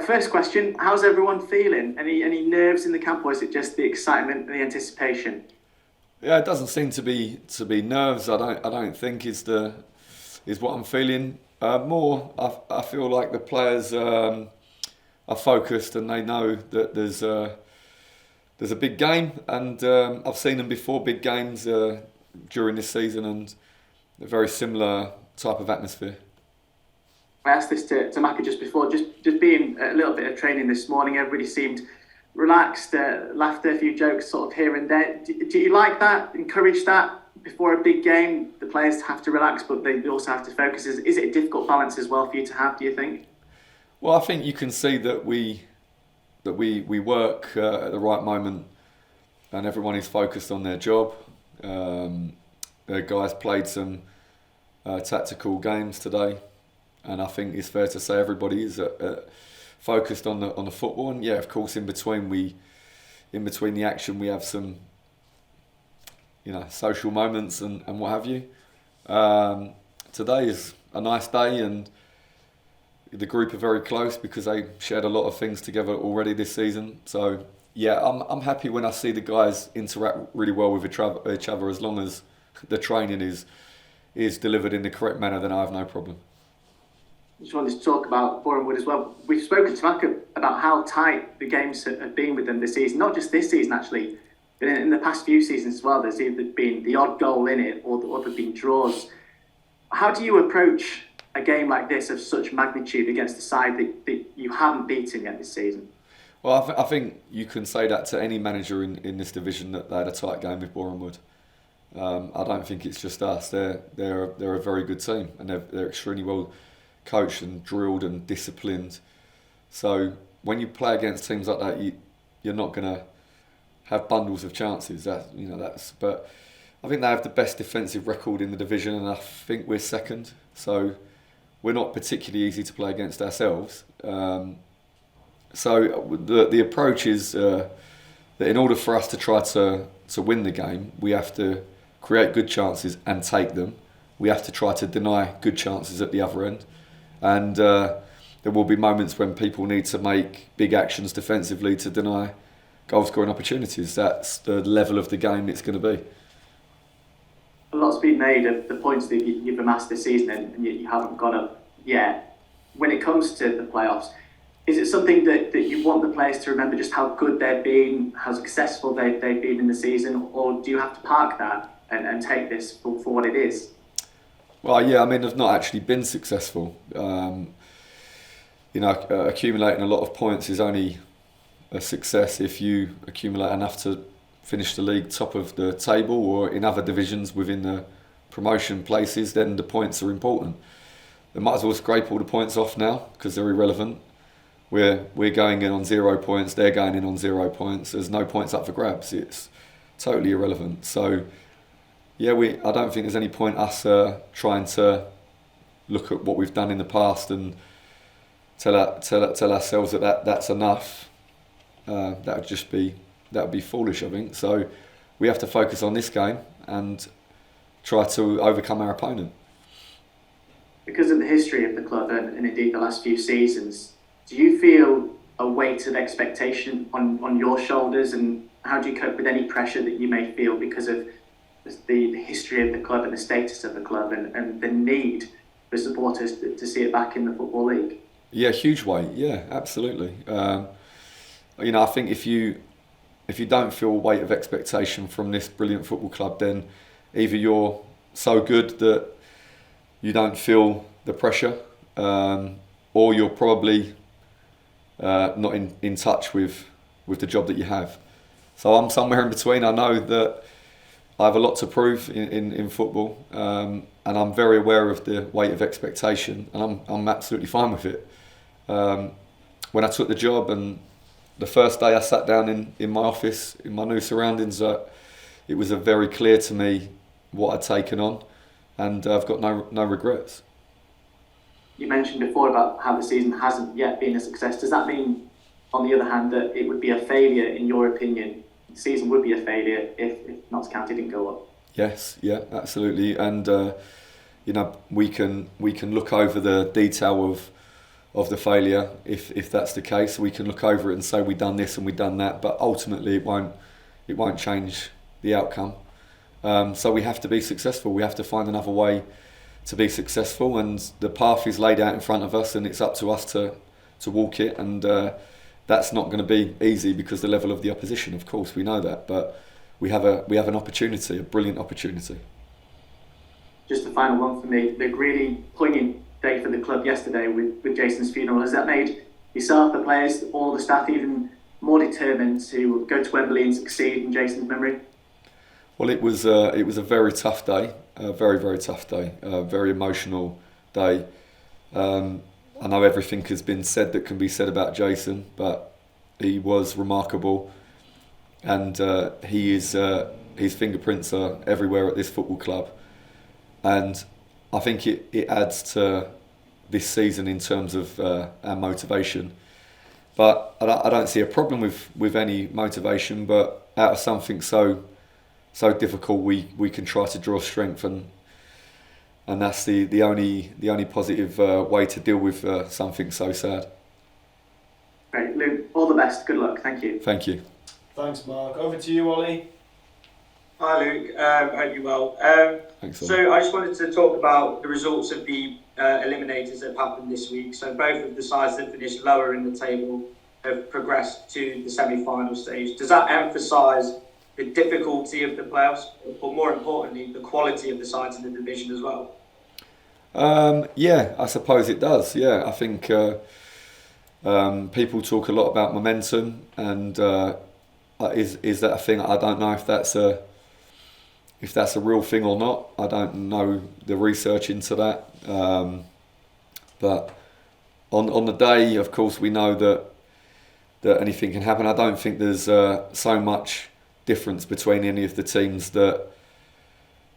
First question: how's everyone feeling? Any nerves in the camp, or is it just the excitement and the anticipation? Yeah, it doesn't seem to be nerves. I don't think is what I'm feeling. More, I feel like the players are focused and they know that there's a big game, and I've seen them before big games during this season, and a very similar type of atmosphere. I asked this to Maka just before, just being a little bit of training this morning. Everybody seemed relaxed, laughed a few jokes sort of here and there. Do you like that? Encourage that before a big game? The players have to relax, but they also have to focus. Is it a difficult balance as well for you to have? Do you think? Well, I think you can see that we work at the right moment, and everyone is focused on their job. Um, the guys played some tactical games today, and I think it's fair to say everybody is focused on the football. And yeah, of course, in between the action, we have some social moments and what have you. Today is a nice day, and the group are very close because they shared a lot of things together already this season. So yeah, I'm happy when I see the guys interact really well with each other, as long as the training is delivered in the correct manner. Then I have no problem. Just wanted to talk about Boreham as well. We've spoken to Maka about how tight the games have been with them this season. Not just this season, actually, but in the past few seasons as well. There's either been the odd goal in it, or there've been draws. How do you approach a game like this of such magnitude against a side that you haven't beaten yet this season? Well, I think you can say that to any manager in this division, that they had a tight game with Boreham Wood. I don't think it's just us. They're a very good team, and they're extremely well coached and drilled and disciplined. So when you play against teams like that, you're not going to have bundles of chances. But I think they have the best defensive record in the division, and I think we're second. So we're not particularly easy to play against ourselves. So the approach is that in order for us to try to win the game, we have to create good chances and take them. We have to try to deny good chances at the other end. And there will be moments when people need to make big actions defensively to deny goal scoring opportunities. That's the level of the game it's going to be. A lot's been made of the points that you've amassed this season, and yet you haven't got up yet. When it comes to the playoffs, is it something that you want the players to remember, just how good they've been, how successful they've been in the season, or do you have to park that and take this for what it is? Well, yeah, I mean, they've not actually been successful. Accumulating a lot of points is only a success if you accumulate enough to finish the league top of the table, or in other divisions within the promotion places. Then the points are important. They might as well scrape all the points off now because they're irrelevant. We're going in on 0 points, they're going in on 0 points. There's no points up for grabs. It's totally irrelevant. So yeah, I don't think there's any point us trying to look at what we've done in the past and tell ourselves that's enough. That would be foolish, I think. So we have to focus on this game and try to overcome our opponent. Because of the history of the club and indeed the last few seasons, do you feel a weight of expectation on your shoulders, and how do you cope with any pressure that you may feel because of the history of the club and the status of the club and the need for supporters to see it back in the Football League? Yeah, huge weight. Yeah, absolutely. I think if you don't feel a weight of expectation from this brilliant football club, then either you're so good that you don't feel the pressure, or you're probably not in touch with the job that you have. So I'm somewhere in between. I know that I have a lot to prove in football, and I'm very aware of the weight of expectation, and I'm absolutely fine with it. When I took the job, and the first day I sat down in my office, in my new surroundings, it was very clear to me what I'd taken on, and I've got no regrets. You mentioned before about how the season hasn't yet been a success. Does that mean, on the other hand, that it would be a failure, in your opinion? The season would be a failure if Notts County didn't go up? Yes, yeah, absolutely. And we can look over the detail of the failure. If that's the case, we can look over it and say we've done this and we've done that, but ultimately it won't change the outcome. So we have to be successful. We have to find another way to be successful, and the path is laid out in front of us, and it's up to us to walk it. And that's not going to be easy because the level of the opposition, of course, we know that, but we have an opportunity, a brilliant opportunity. Just the final one for me, the really poignant day for the club yesterday with Jason's funeral. Has that made yourself, the players, all the staff even more determined to go to Wembley and succeed in Jason's memory? Well, it was a very tough day, a very, very tough day, a very emotional day. I know everything has been said that can be said about Jason, but he was remarkable, and his fingerprints are everywhere at this football club. And I think it adds to this season in terms of our motivation. But I don't see a problem with any motivation, but out of something so difficult, we can try to draw strength, and that's the only positive way to deal with something so sad. Great, Luke, all the best, good luck, thank you. Thank you. Thanks, Mark. Over to you, Ollie. Hi Luke, hope you're well. Thanks, so I just wanted to talk about the results of the eliminators that have happened this week. So both of the sides that finished lower in the table have progressed to the semi-final stage. Does that emphasise the difficulty of the playoffs, but more importantly, the quality of the sides in the division as well? Yeah, I suppose it does. Yeah, I think people talk a lot about momentum, and is that a thing? I don't know if that's a real thing or not. I don't know the research into that. But on the day, of course, we know that anything can happen. I don't think there's so much difference between any of the teams that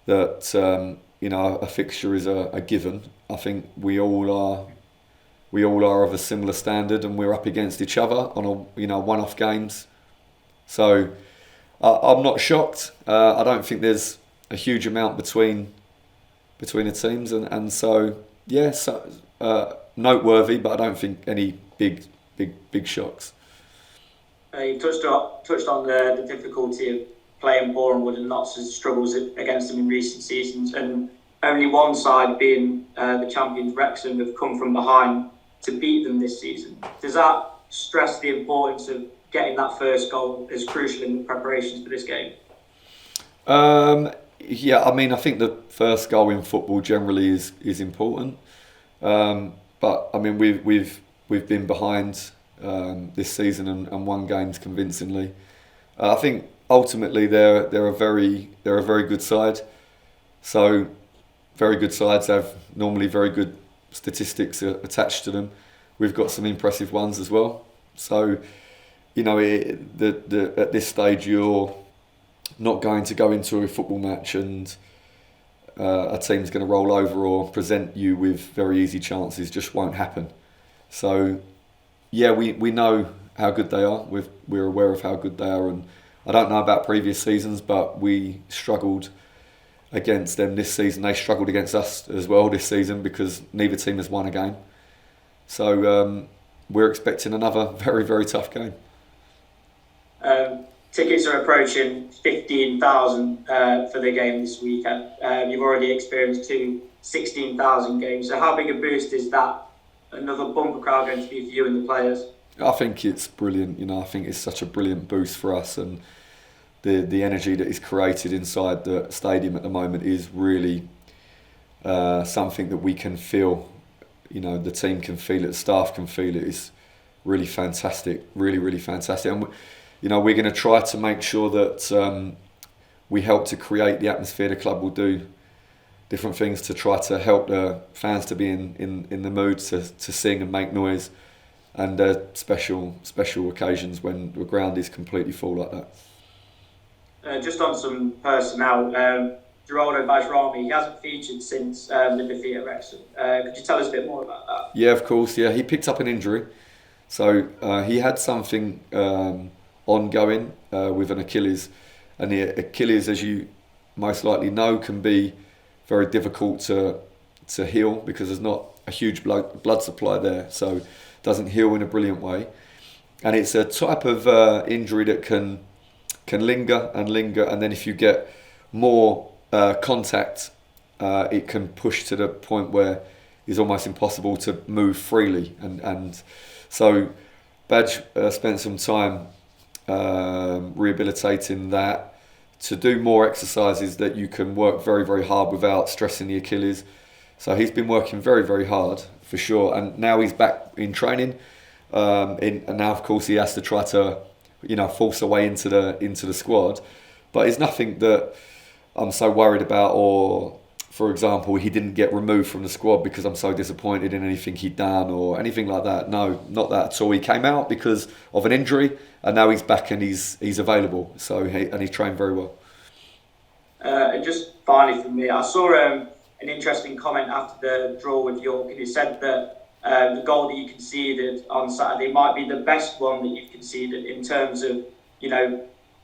a fixture is a given. I think we all are of a similar standard, and we're up against each other on one-off games. So I'm not shocked. I don't think there's a huge amount between the teams, and so yeah, noteworthy, but I don't think any big shocks. You touched on the difficulty of playing Boreham and lots of struggles against them in recent seasons, and only one side, being the champions Wrexham, have come from behind to beat them this season. Does that stress the importance of getting that first goal as crucial in the preparations for this game? Yeah, I mean, I think the first goal in football generally is important, but I mean we've been behind this season and won games convincingly. I think ultimately they're a very good side. So very good sides have normally very good statistics attached to them. We've got some impressive ones as well. So at this stage you're not going to go into a football match and a team's going to roll over or present you with very easy chances. Just won't happen. So yeah, we know how good they are. We're aware of how good they are, and I don't know about previous seasons, but we struggled against them this season. They struggled against us as well this season because neither team has won a game. So we're expecting another very, very tough game. Tickets are approaching 15,000 for the game this weekend. You've already experienced 16,000 games. So how big a boost is that? Another bumper crowd going to be for you and the players? I think it's brilliant. I think it's such a brilliant boost for us, and the energy that is created inside the stadium at the moment is really something that we can feel. The team can feel it, the staff can feel it. It's really fantastic, really, really fantastic. And we're going to try to make sure that we help to create the atmosphere. The club will do different things to try to help the fans to be in the mood to sing and make noise, and special occasions when the ground is completely full like that. Just on some personnel, Geraldo Bajrami, he hasn't featured since the defeat at Wrexham. Could you tell us a bit more about that? Yeah, of course. Yeah, he picked up an injury, so he had something ongoing with an Achilles, and the Achilles, as you most likely know, can be very difficult to heal because there's not a huge blood supply there, so it doesn't heal in a brilliant way. And it's a type of injury that can linger, and then if you get more contact, it can push to the point where it's almost impossible to move freely. And so Badge spent some time rehabilitating that, to do more exercises that you can work very, very hard without stressing the Achilles. So he's been working very, very hard for sure, and now he's back in training. And now, of course, he has to try to, force a way into the squad. But it's nothing that I'm so worried about. Or, for example, he didn't get removed from the squad because I'm so disappointed in anything he'd done or anything like that. No, not that at all. He came out because of an injury, and now he's back and he's available. So he's trained very well. And just finally from me, I saw an interesting comment after the draw with York, and he said that the goal that you conceded on Saturday might be the best one that you've conceded in terms of,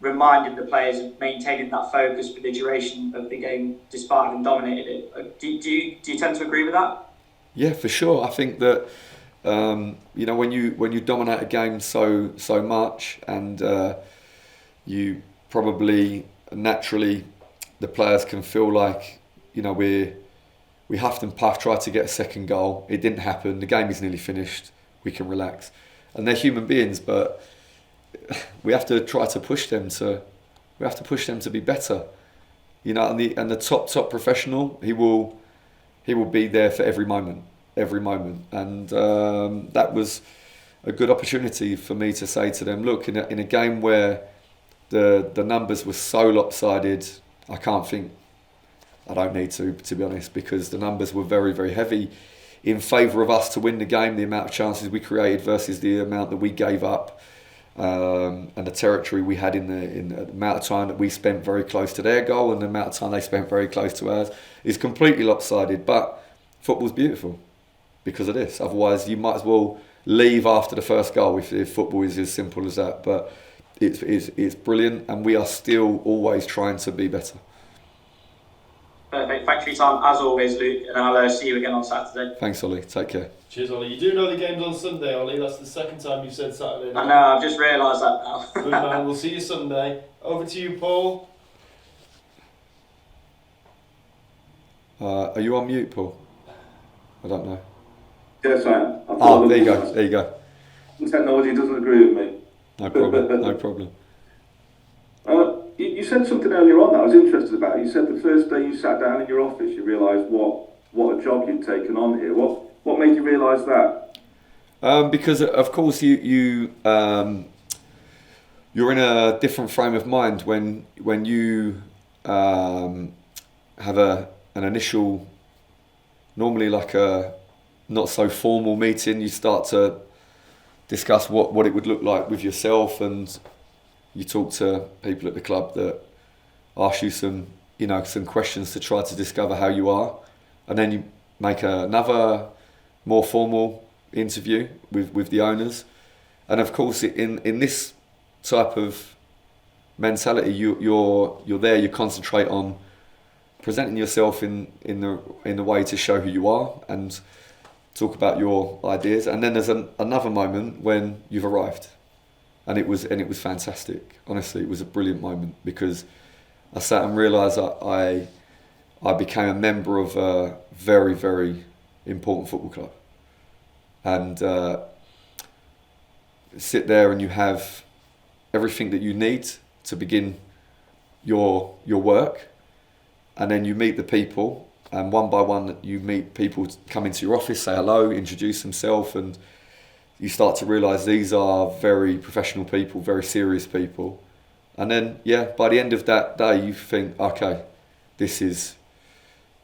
reminding the players of maintaining that focus for the duration of the game despite having dominated it. Do you tend to agree with that? Yeah, for sure. I think that when you dominate a game so much, and you probably naturally, the players can feel like we huffed and puffed, tried to get a second goal. It didn't happen. The game is nearly finished. We can relax, and they're human beings, but we have to try to push them to. We have to push them to be better, And the top professional, he will be there for every moment, and that was a good opportunity for me to say to them, look, in a game where the numbers were so lopsided, I don't need to be honest, because the numbers were very, very heavy in favour of us to win the game. The amount of chances we created versus the amount that we gave up. And the territory we had in the amount of time that we spent very close to their goal and the amount of time they spent very close to ours is completely lopsided. But football's beautiful because of this. Otherwise, you might as well leave after the first goal if football is as simple as that. But it's brilliant, and we are still always trying to be better. Perfect. Thanks for your time, as always, Luke, and I'll see you again on Saturday. Thanks, Ollie. Take care. Cheers, Ollie. You do know the game's on Sunday, Ollie. That's the second time you've said Saturday. I know, I've just realised that now. Good man, we'll see you Sunday. Over to you, Paul. Are you on mute, Paul? I don't know. Yes, I am. There you go. The technology doesn't agree with me. No problem. You said something earlier on that I was interested about. You said the first day you sat down in your office, you realised what a job you'd taken on here. What made you realise that? Because of course you're in a different frame of mind when you have an initial, normally like a not so formal meeting. You start to discuss what it would look like with yourself, and you talk to people at the club that ask you some questions to try to discover how you are, and then you make another more formal interview with the owners. And of course, in this type of mentality, you're there. You concentrate on presenting yourself in the way to show who you are and talk about your ideas. And then there's another moment when you've arrived. And it was fantastic. Honestly, it was a brilliant moment because I sat and realised I became a member of a very, very important football club. And sit there and you have everything that you need to begin your work, and then you meet the people, and one by one you meet people come into your office, say hello, introduce themselves, and you start to realise these are very professional people, very serious people. And then, by the end of that day, you think, okay, this is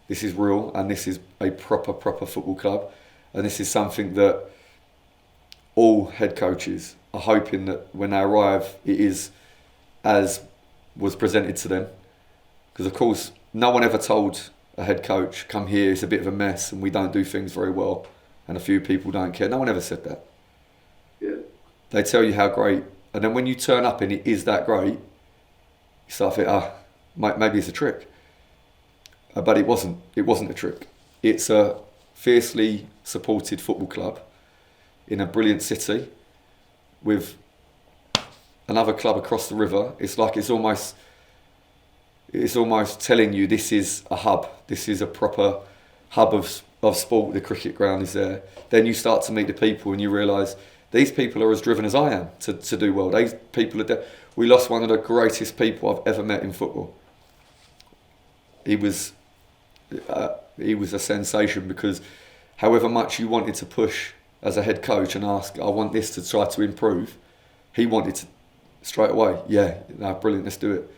real, and this is a proper football club, and this is something that all head coaches are hoping that when they arrive, it is as was presented to them. Because of course, no one ever told a head coach, come here, it's a bit of a mess, and we don't do things very well, and a few people don't care. No one ever said that. Yeah. They tell you how great, and then when you turn up and it is that great, you start to think, maybe it's a trick. But it wasn't a trick. It's a fiercely supported football club in a brilliant city with another club across the river. It's like it's almost telling you this is a hub. This is a proper hub of sport. The cricket ground is there. Then you start to meet the people and you realise these people are as driven as I am to do well. These people are. We lost one of the greatest people I've ever met in football. He was a sensation because however much you wanted to push as a head coach and ask, I want this to try to improve, he wanted to straight away, yeah, no, brilliant, let's do it.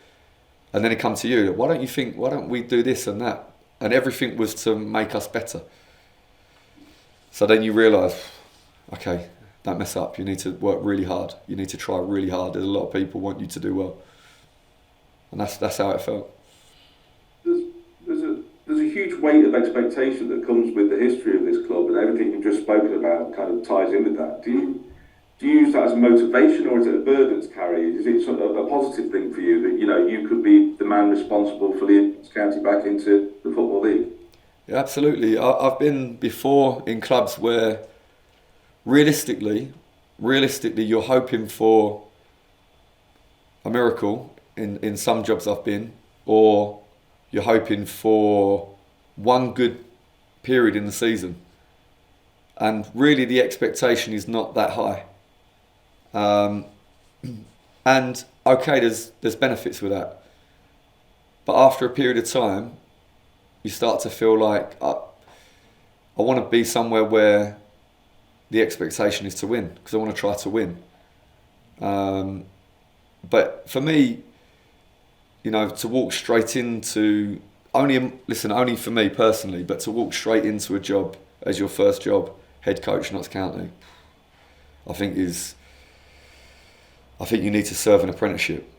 And then it come to you, why don't we do this and that? And everything was to make us better. So then you realise, okay, don't mess up, you need to work really hard, you need to try really hard. There's a lot of people want you to do well. And that's how it felt. There's a huge weight of expectation that comes with the history of this club, and everything you've just spoken about kind of ties in with that. Do you use that as a motivation, or is it a burden to carry? Is it sort of a positive thing for you that you could be the man responsible for leading County back into the Football League? Yeah, absolutely. I've been before in clubs where realistically, you're hoping for a miracle in some jobs I've been, or you're hoping for one good period in the season. And really the expectation is not that high. And okay, there's benefits with that. But after a period of time, you start to feel like I want to be somewhere where the expectation is to win, because I want to try to win. But for me, to walk straight into only for me personally, but to walk straight into a job as your first job, head coach, Notts County, I think you need to serve an apprenticeship.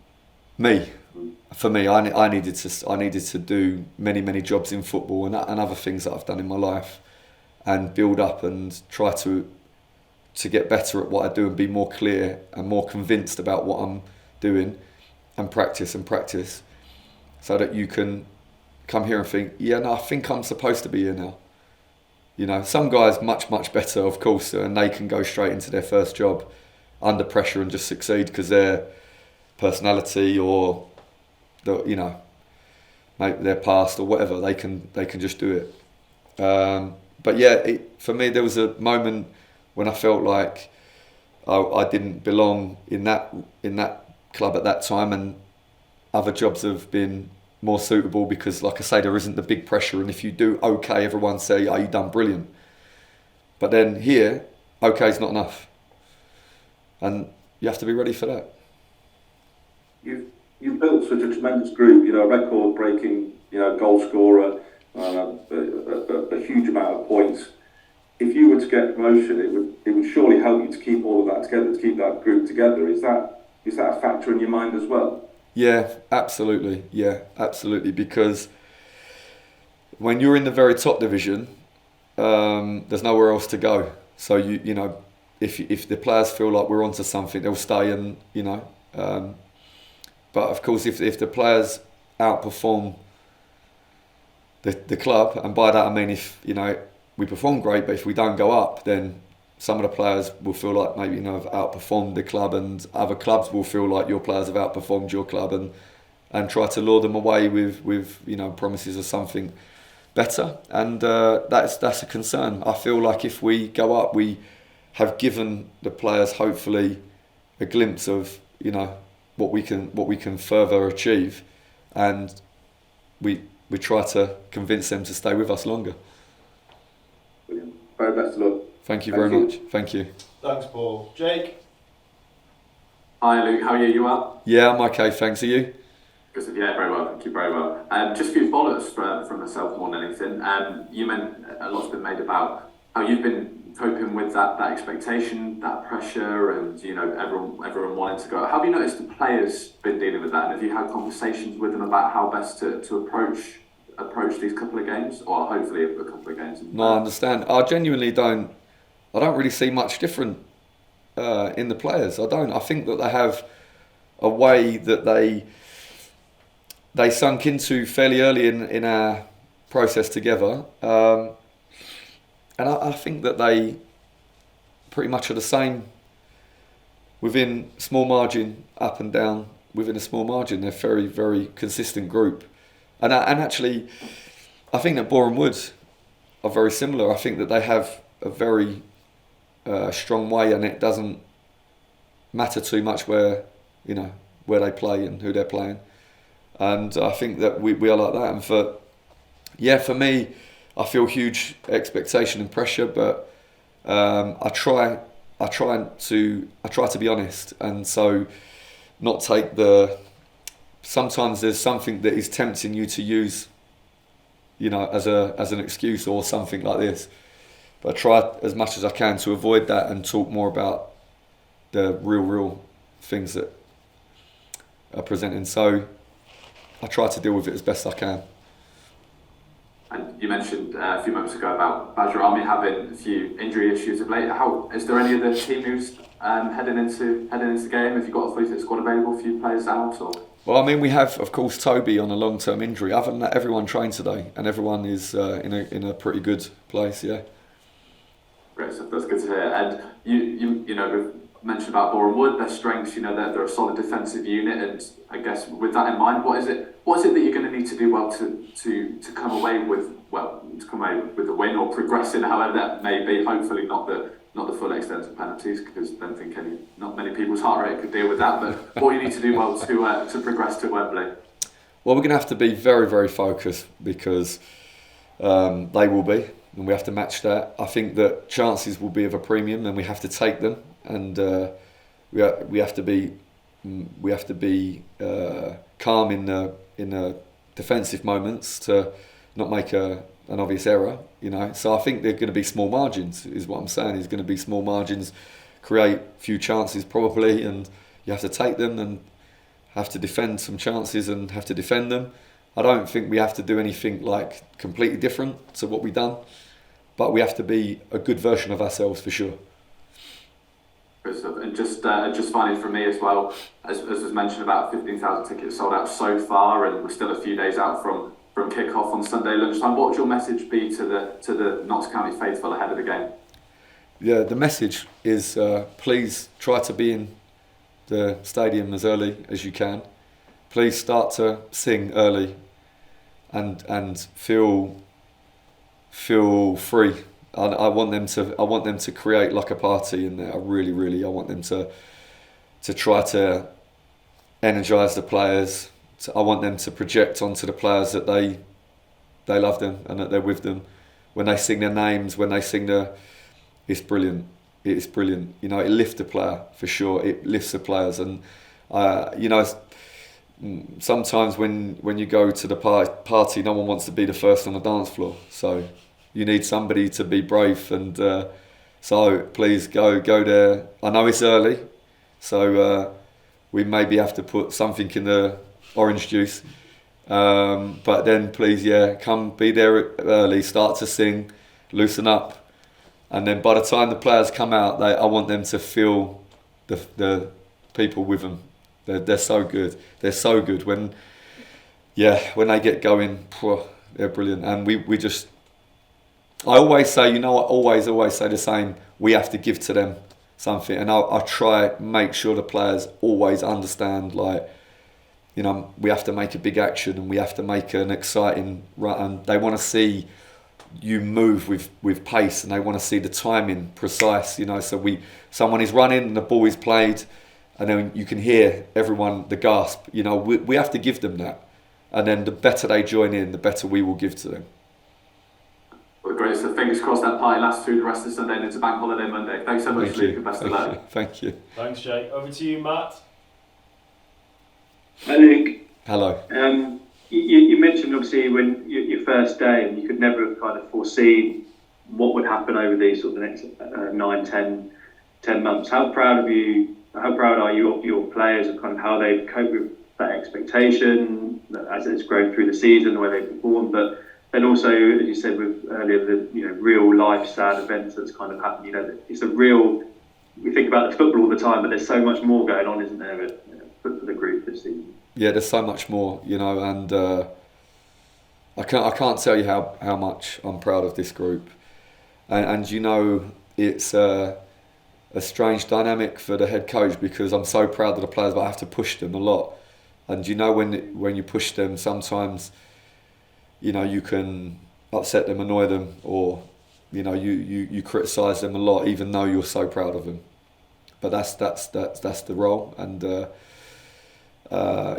For me, I needed to do many jobs in football and other things that I've done in my life, and build up and try to get better at what I do and be more clear and more convinced about what I'm doing, and practice, so that you can come here and think, yeah, no, I think I'm supposed to be here now. Some guys much better, of course, and they can go straight into their first job under pressure and just succeed because their personality or their past or whatever, they can just do it. But yeah, for me, there was a moment when I felt like I didn't belong in that club at that time, and other jobs have been more suitable because, like I say, there isn't the big pressure, and if you do okay, everyone say, oh, you've done brilliant. But then here, okay is not enough, and you have to be ready for that. You've built such a tremendous group, a record-breaking, goal scorer, a huge amount of points. If you were to get promotion, it would surely help you to keep all of that together, to keep that group together. Is that a factor in your mind as well? Yeah, absolutely. Because when you're in the very top division, there's nowhere else to go. So if the players feel like we're onto something, they'll stay, and but of course, if the players outperform the club, and by that I mean if we perform great, but if we don't go up, then some of the players will feel like maybe have outperformed the club, and other clubs will feel like your players have outperformed your club, and try to lure them away with promises of something better, and that's a concern. I feel like if we go up, we have given the players hopefully a glimpse of what we can further achieve, and we try to convince them to stay with us longer. Brilliant. Very best of luck. Thank you very much. Thank you. Thanks, Paul. Jake? Hi, Luke. How are you? You well? Yeah, I'm okay. Thanks. Are you? Good. Yeah, very well. Thank you. Very well. Just a few follow-ups from myself more than anything. You meant a lot's been made about how you've been coping with that expectation, that pressure, and everyone wanting to go. How have you noticed the players been dealing with that? And have you had conversations with them about how best to approach these couple of games, or hopefully a couple of games? No, I understand. I genuinely don't really see much different in the players. I don't. I think that they have a way that they sunk into fairly early in our process together. I think that they pretty much are the same within small margin, up and down within a small margin. They're very, very consistent group. And actually, I think that Boreham Wood are very similar. I think that they have a very strong way, and it doesn't matter too much where they play and who they're playing. And I think that we are like that. And for me, I feel huge expectation and pressure, but I try to be honest, and so not take sometimes there's something that is tempting you to use, as an excuse or something like this. But I try as much as I can to avoid that and talk more about the real things that are presenting. So I try to deal with it as best I can. And you mentioned a few moments ago about Badger Army having a few injury issues of late. Is there any other team who's heading into the game? Have you got a fully fit squad available, a few players out? Or? Well, I mean, we have, of course, Toby on a long-term injury. Other than that, everyone trained today, and everyone is in a pretty good place. Yeah. Great stuff. That's good to hear. And you we've mentioned about Boreham Wood, their strengths. They're a solid defensive unit, and I guess with that in mind, what is it that you're going to need to do well to come away with a win or progressing, however that may be? Hopefully not the full extent of penalties, because I don't think not many people's heart rate could deal with that. But what you need to do well to progress to Wembley? Well, we're going to have to be very, very focused, because they will be, and we have to match that. I think that chances will be of a premium, and we have to take them, and we have to be calm in the defensive moments to not make an obvious error. So I think they're going to be small margins, is what I'm saying. There's going to be small margins, create a few chances probably, and you have to take them and have to defend some chances and have to defend them. I don't think we have to do anything like completely different to what we've done, but we have to be a good version of ourselves for sure. And just finally from me as well, as was mentioned, about 15,000 tickets sold out so far, and we're still a few days out from kick-off on Sunday lunchtime. What would your message be to the Notts County faithful ahead of the game? Yeah, the message is please try to be in the stadium as early as you can. Please start to sing early and feel free. I want them to create like a party in there. I really I want them to try to energise the players. I want them to project onto the players that they love them and that they're with them. When they sing their names, when they sing it's brilliant. It's brilliant. It lifts the player for sure. It lifts the players, and sometimes when you go to the party, no one wants to be the first on the dance floor. So you need somebody to be brave, and so please go there. I know it's early, so we maybe have to put something in the orange juice, but then please, come be there early, start to sing, loosen up, and then by the time the players come out, I want them to feel the people with them. They're so good. They're so good when they get going. They're brilliant, and we just. I always say, I always say the same. We have to give to them something, and I try make sure the players always understand, we have to make a big action and we have to make an exciting run, and they want to see you move with pace, and they want to see the timing precise. So someone is running and the ball is played, and then you can hear everyone the gasp. We have to give them that, and then the better they join in, the better we will give to them. Well, great. So fingers crossed that party lasts through the rest of Sunday and into Bank Holiday Monday. Thanks so much, Luke, and best of luck. Thank you. Thanks, Jake. Over to you, Matt. Hi, Luke. Hello. You mentioned obviously when your first day, and you could never have kind of foreseen what would happen over these sort of the next 9, 10 months. How proud are you of your players, and kind of how they've coped with that expectation as it's grown through the season, the way they've performed, but then also, as you said earlier, the real life sad events that's kind of happened. It's a real. We think about the football all the time, but there's so much more going on, isn't there, for the group this season? Yeah, there's so much more, and I can't tell you how much I'm proud of this group, and you know it's a strange dynamic for the head coach, because I'm so proud of the players, but I have to push them a lot. And you know when you push them, sometimes you know you can upset them, annoy them, or you know you criticise them a lot, even though you're so proud of them. But that's the role, and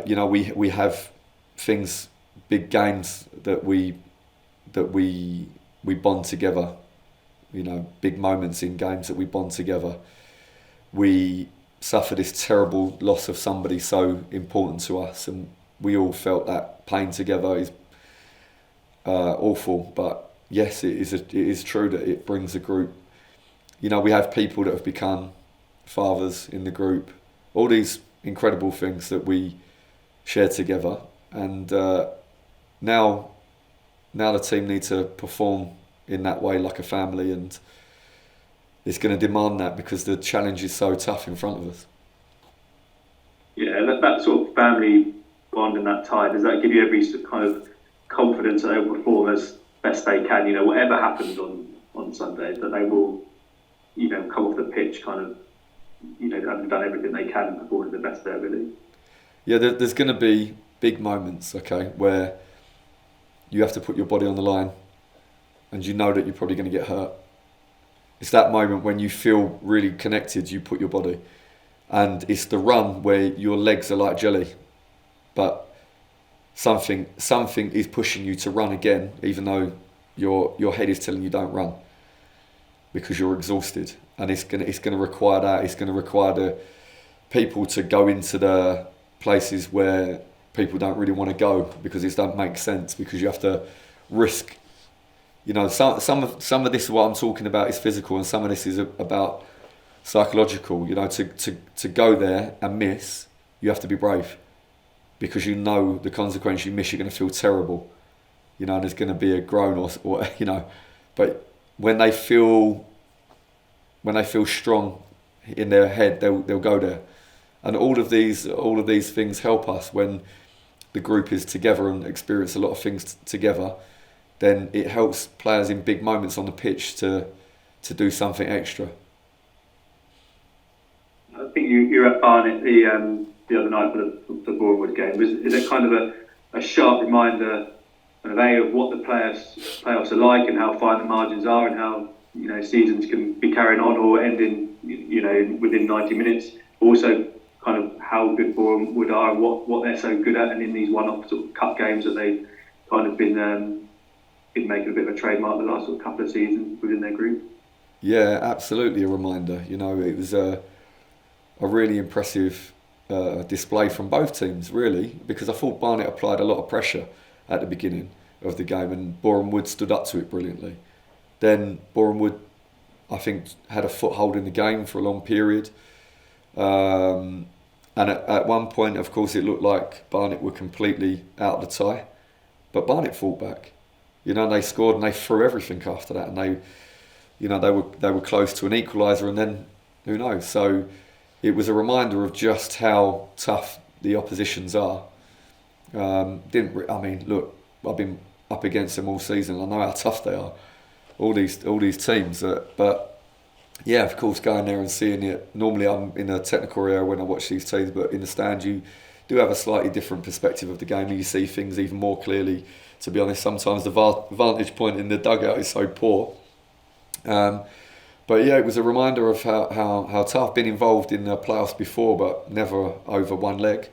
you know we have things, big games that we bond together. You know, big moments in games that we bond together. We suffer this terrible loss of somebody so important to us, and we all felt that pain together. Is awful, but yes, it is true that it brings a group. You know, we have people that have become fathers in the group. All these incredible things that we share together, and now the team need to perform in that way like a family, and it's going to demand that because the challenge is so tough in front of us. Yeah, that sort of family bond and that tie, does that give you every kind of confidence that they'll perform as best they can? You know, whatever happens on Sunday, that they will, you know, come off the pitch kind of, you know, having done everything they can and perform to the best of their ability. Yeah, there's going to be big moments, okay, where you have to put your body on the line, and you know that you're probably going to get hurt. It's that moment when you feel really connected, you put your body. And it's the run where your legs are like jelly, but something is pushing you to run again, even though your head is telling you don't run, because you're exhausted. And it's gonna require that. It's gonna require the people to go into the places where people don't really want to go, because it doesn't make sense, because you have to risk. You know, some of this, what I'm talking about, is physical, and some of this is about psychological. You know, to go there and miss, you have to be brave, because you know the consequence. You miss, you're going to feel terrible. You know, and there's going to be a groan or you know, but when they feel strong in their head, they'll go there, and all of these things help us when the group is together and experience a lot of things together. Then it helps players in big moments on the pitch to do something extra. I think you were at Barnet the other night for the Boreham game. Is it kind of a sharp reminder of what the playoffs are like, and how fine the margins are, and how, you know, seasons can be carrying on or ending, you know, within 90 minutes. Also, kind of how good Boreham are, and what they're so good at, and in these one-off sort of cup games that they've kind of been making a bit of a trademark the last sort of couple of seasons within their group. Yeah, absolutely a reminder. You know, it was a really impressive display from both teams, really, because I thought Barnet applied a lot of pressure at the beginning of the game, and Boreham Wood stood up to it brilliantly. Then Boreham Wood, I think, had a foothold in the game for a long period. And at one point, of course, it looked like Barnet were completely out of the tie, but Barnet fought back. You know, they scored and they threw everything after that, and they were close to an equaliser, and then who knows? So it was a reminder of just how tough the oppositions are. I mean, look, I've been up against them all season. I know how tough they are, all these teams. But yeah, of course, going there and seeing it. Normally, I'm in a technical area when I watch these teams, but in the stand, you do have a slightly different perspective of the game, and you see things even more clearly. To be honest, sometimes the vantage point in the dugout is so poor. But yeah, it was a reminder of how tough. Been involved in the playoffs before, but never over one leg.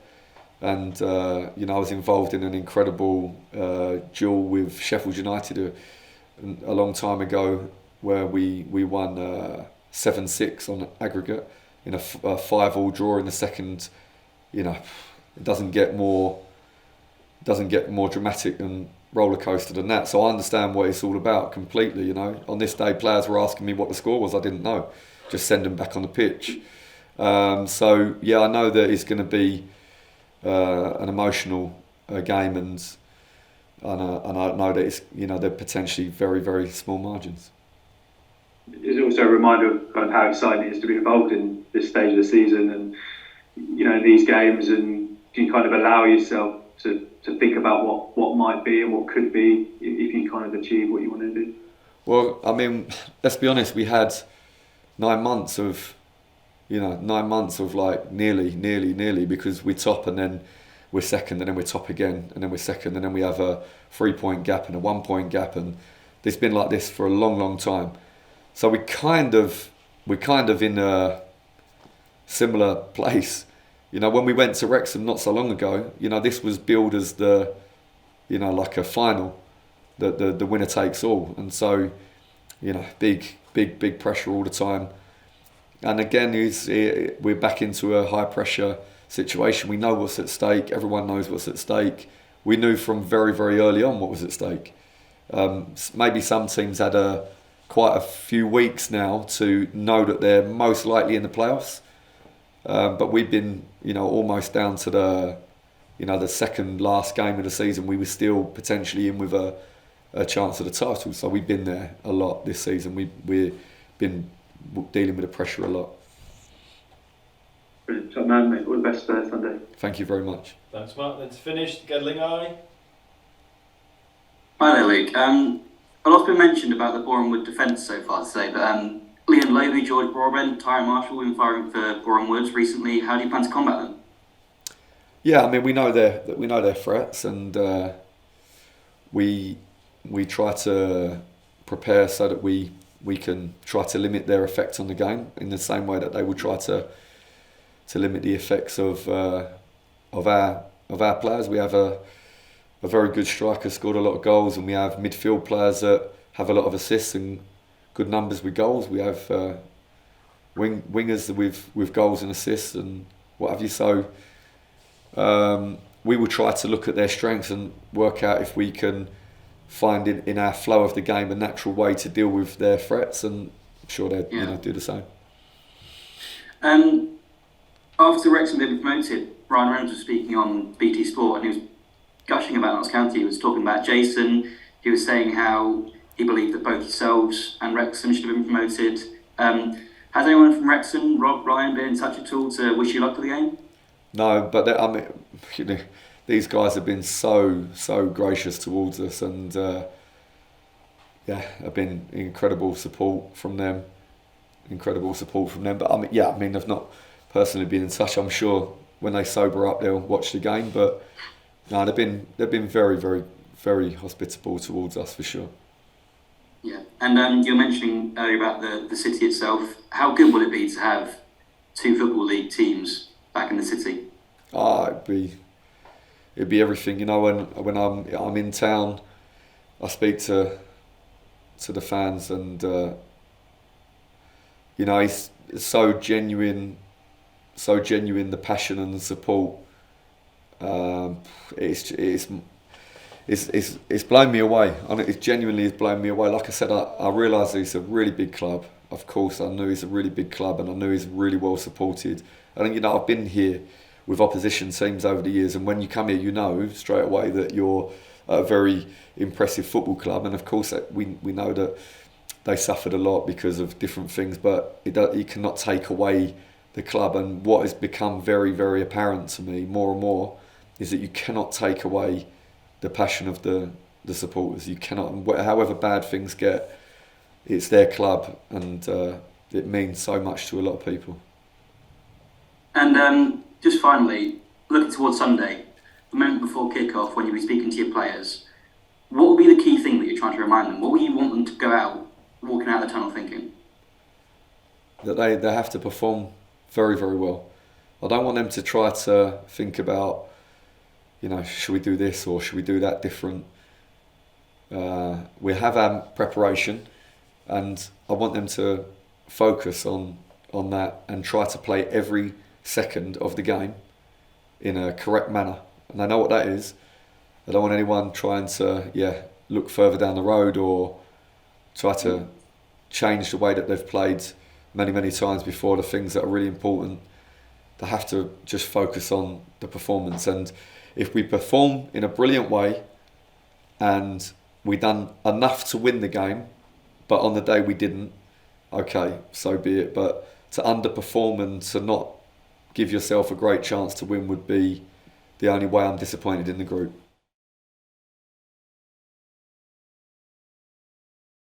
And you know, I was involved in an incredible duel with Sheffield United a long time ago, where we won 7-6 on aggregate in a 5-5 draw in the second. You know, it doesn't get more dramatic and roller coaster than that. So I understand what it's all about completely. You know, on this day, players were asking me what the score was. I didn't know. Just send them back on the pitch. So yeah, I know that it's going to be an emotional game, and I know that it's, you know, they're potentially very, very small margins. It's also a reminder of kind of how exciting it is to be involved in this stage of the season, and, you know, these games, and do you kind of allow yourself to think about what might be and what could be if you kind of achieve what you want to do? Well, I mean, let's be honest. We had 9 months of, 9 months of like nearly, because we're top and then we're second and then we're top again and then we're second and then we have a 3-point gap and a 1-point gap, and it's been like this for a long time. So we're kind of in a similar place. When we went to Wrexham not so long ago, this was billed as the, like a final, the winner takes all, and so, big pressure all the time. And again, we're back into a high pressure situation. We know what's at stake. Everyone knows what's at stake. We knew from very, very early on what was at stake. Maybe some teams had quite a few weeks now to know that they're most likely in the playoffs. But we've been, almost down to the second last game of the season. We were still potentially in with a chance of the title. So we've been there a lot this season. We've been dealing with the pressure a lot. Brilliant. So, man, mate, all the best for Sunday. Thank you very much. Thanks, Matt. Then to finish, Gedling Eye. Hi there, Luke. A lot's been mentioned about the Boreham Wood defence so far today, but Liam Lowy, George Broadbent, Tyrone Marshall have been firing for Boreham Woods recently. How do you plan to combat them? Yeah, I mean, we know their threats, and we try to prepare so that we can try to limit their effect on the game in the same way that they will try to limit the effects of our players. We have a very good striker, scored a lot of goals, and we have midfield players that have a lot of assists and good numbers with goals. We have wingers with goals and assists and what have you. So we will try to look at their strengths and work out if we can find in our flow of the game a natural way to deal with their threats, and I'm sure they'll do the same. After Wrexham had been promoted, Ryan Reynolds was speaking on BT Sport and he was gushing about Notts County. He was talking about Jason. He was saying how he believed that both yourselves and Wrexham should have been promoted. Has anyone from Wrexham, Rob, Ryan, been in touch at all to wish you luck for the game? No, but these guys have been so gracious towards us, and have been incredible support from them. But I've not personally been in touch. I'm sure when they sober up, they'll watch the game. But no, they've been very, very, very hospitable towards us for sure. Yeah, and you were mentioning earlier about the city itself. How good will it be to have two Football League teams back in the city? It'd be everything. When I'm in town, I speak to the fans, and it's so genuine the passion and the support. It's blown me away, and it genuinely has blown me away. Like I said, I realised it's a really big club. Of course, I knew it's a really big club, and I knew it's really well supported. And I've been here with opposition teams over the years, and when you come here, you know straight away that you're a very impressive football club. And of course, we know that they suffered a lot because of different things, but you cannot take away the club. And what has become very, very apparent to me more and more is that you cannot take away the passion of the supporters. You cannot, however bad things get, it's their club, and it means so much to a lot of people. And just finally, looking towards Sunday, the moment before kick-off, when you'll be speaking to your players, what will be the key thing that you're trying to remind them? What will you want them to go out, walking out of the tunnel thinking? That they have to perform very, very well. I don't want them to try to think about, should we do this or should we do that different? We have our preparation, and I want them to focus on that and try to play every second of the game in a correct manner. And I know what that is. I don't want anyone trying to look further down the road or try to change the way that they've played many times before, the things that are really important. They have to just focus on the performance, and if we perform in a brilliant way and we done enough to win the game, but on the day we didn't, okay, so be it. But to underperform and to not give yourself a great chance to win would be the only way I'm disappointed in the group.